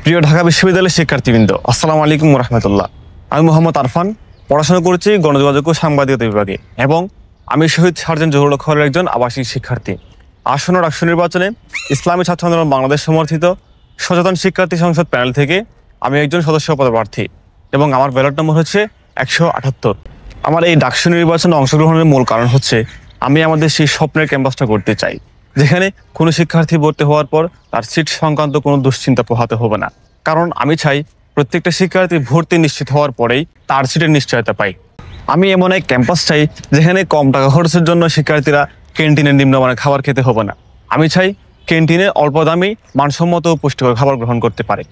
প্রিয় ঢাকা বিশ্ববিদ্যালয়ের শিক্ষার্থীবৃন্দ, আসসালামু আলাইকুম ওয়া রাহমাতুল্লাহ। আমি মোহাম্মদ আরফান, পড়াশোনা করছি গণযোগাযোগ ও সাংবাদিকতা বিভাগে এবং আমি শহীদ সার্জেন্ট জহুরুল হকের একজন আবাসিক শিক্ষার্থী। আসন্ন ডাকসু নির্বাচনে ইসলামী ছাত্র আন্দোলন বাংলাদেশ সমর্থিত সচেতন শিক্ষার্থী সংসদ প্যানেল থেকে আমি একজন সদস্য পদপ্রার্থী এবং আমার ব্যালট নম্বর হচ্ছে 178। আমার এই ডাকসু নির্বাচনে অংশগ্রহণের মূল কারণ হচ্ছে আমি আমাদের সেই স্বপ্নের ক্যাম্পাসটা করতে চাই, যেখানে কোনো শিক্ষার্থী ভর্তি হওয়ার পর তার সিট সংক্রান্ত কোনো দুশ্চিন্তা পোহাতে হবে না। কারণ আমি চাই প্রত্যেকটা শিক্ষার্থী ভর্তি নিশ্চিত হওয়ার পরেই তার সিটের নিশ্চয়তা পাই। আমি এমন এক ক্যাম্পাস চাই যেখানে কম টাকা খরচের জন্য শিক্ষার্থীরা ক্যান্টিনের নিম্নমানের খাবার খেতে হবে না। আমি চাই ক্যান্টিনে অল্প দামে মানসম্মত ও পুষ্টিকর খাবার গ্রহণ করতে পারে।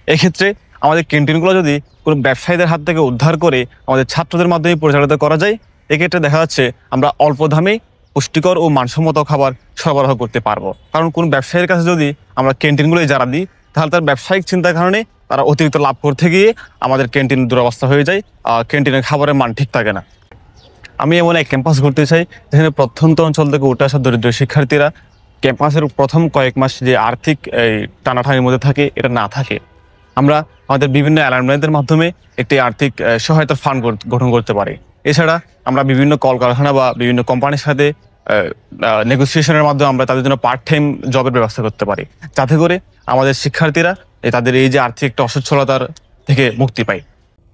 এক্ষেত্রে আমাদের ক্যান্টিনগুলো যদি কোনো ব্যবসায়ীদের হাত থেকে উদ্ধার করে আমাদের ছাত্রদের মাধ্যমে পরিচালিত করা যায়, এক্ষেত্রে দেখা যাচ্ছে আমরা অল্প দামে পুষ্টিকর ও মানসম্মত খাবার সরবরাহ করতে পারবো। কারণ কোন ব্যবসায়ীর কাছে যদি আমরা ক্যান্টিনগুলোই যারা দিই, তাহলে তার ব্যবসায়িক চিন্তার কারণে তারা অতিরিক্ত লাভ করতে গিয়ে আমাদের ক্যান্টিন দুরবস্থা হয়ে যায়, ক্যান্টিনের খাবারের মান ঠিক থাকে না। আমি এমন এক ক্যাম্পাস করতে চাই যেখানে প্রত্যন্ত অঞ্চল থেকে উঠে আসা দরিদ্র শিক্ষার্থীরা ক্যাম্পাসের প্রথম কয়েক মাস যে আর্থিক টানাটানির মধ্যে থাকে, এটা না থাকে। আমরা আমাদের বিভিন্ন অ্যালামনাইদের মাধ্যমে একটি আর্থিক সহায়তার ফান্ড গঠন করতে পারি। এছাড়া আমরা বিভিন্ন কলকারখানা বা বিভিন্ন কোম্পানির সাথে নেগোসিয়েশনের মাধ্যমে আমরা তাদের জন্য পার্ট টাইম জবের ব্যবস্থা করতে পারি, যাতে করে আমাদের শিক্ষার্থীরা তাদের এই যে আর্থিক একটা অসচ্ছলতার থেকে মুক্তি পায়।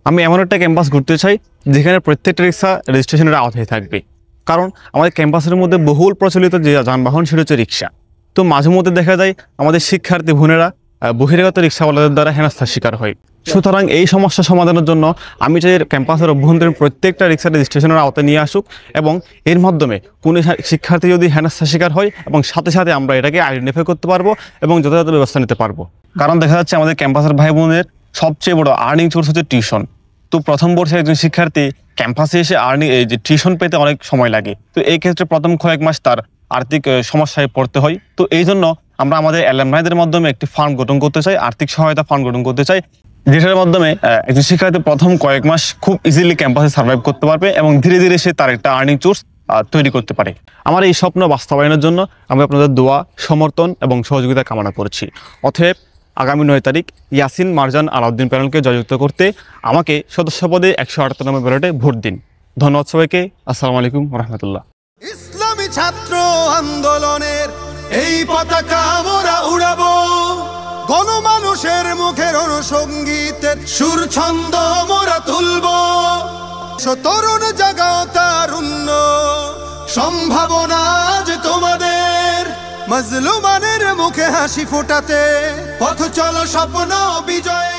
আমি এমন একটা ক্যাম্পাস ঘুরতে চাই যেখানে প্রত্যেকটা রিক্সা রেজিস্ট্রেশনের আওতায় থাকবে। কারণ আমাদের ক্যাম্পাসের মধ্যে বহুল প্রচলিত যে যানবাহন সেটা হচ্ছে রিক্সা। তো মাঝে মধ্যে দেখা যায় আমাদের শিক্ষার্থী বোনেরা বহিরাগত রিক্সাওয়ালাদের দ্বারা হেনস্থার শিকার হয়। সুতরাং এই সমস্যা সমাধানের জন্য আমি চাই ক্যাম্পাসের অভ্যন্তরীণ প্রত্যেকটা রিক্সা রেজিস্ট্রেশনের আওতায় নিয়ে আসুক এবং এর মাধ্যমে কোনো শিক্ষার্থী যদি হেনস্থার শিকার হয় এবং সাথে সাথে আমরা এটাকে আইডেন্টিফাই করতে পারবো এবং যথাযথ ব্যবস্থা নিতে পারবো। কারণ দেখা যাচ্ছে আমাদের ক্যাম্পাসের ভাই বোনের সবচেয়ে বড় আর্নিং সোর্স হচ্ছে টিউশন। তো প্রথম বর্ষে একজন শিক্ষার্থী ক্যাম্পাসে এসে এই যে টিউশন পেতে অনেক সময় লাগে। তো এই ক্ষেত্রে প্রথম কয়েক মাস তার আর্থিক সমস্যায় পড়তে হয়। তো এই জন্য আমরা আমাদের অ্যালামনাইদের মাধ্যমে একটি ফান্ড গঠন করতে চাই, আর্থিক সহায়তা ফান্ড গঠন করতে চাই, যেটার মাধ্যমে একজন শিক্ষার্থী প্রথম কয়েক মাস খুব ইজিলি ক্যাম্পাসে সার্ভাইভ করতে পারবে এবং ধীরে ধীরে সে তার একটা আর্নিং সোর্স তৈরি করতে পারে। আমার এই স্বপ্ন বাস্তবায়নের জন্য আমি আপনাদের দোয়া, সমর্থন এবং সহযোগিতা কামনা করছি। অতএব আগামী 9 তারিখ ইয়াসিন মারজান আলাউদ্দিন প্যানেলকে জয়যুক্ত করতে আমাকে সদস্য পদে 178 নম্বর ব্যালটে ভোট দিন। ধন্যবাদ সবাইকে। আসসালামু আলাইকুম ওয়া রাহমাতুল্লাহ। ইসলামী ছাত্র আন্দোলনের এই পতাকা মোরা উড়াবো, গণমানুষের মুখের অনুসঙ্গীতের সুর ছন্দ মোরা তুলবো। তরুণ জাগাও তারুণ্য সম্ভাবনা আজ তোমাদের, মাজলুমানের মুখে হাসি ফোটাতে পথ চলো স্বপ্ন বিজয়ে।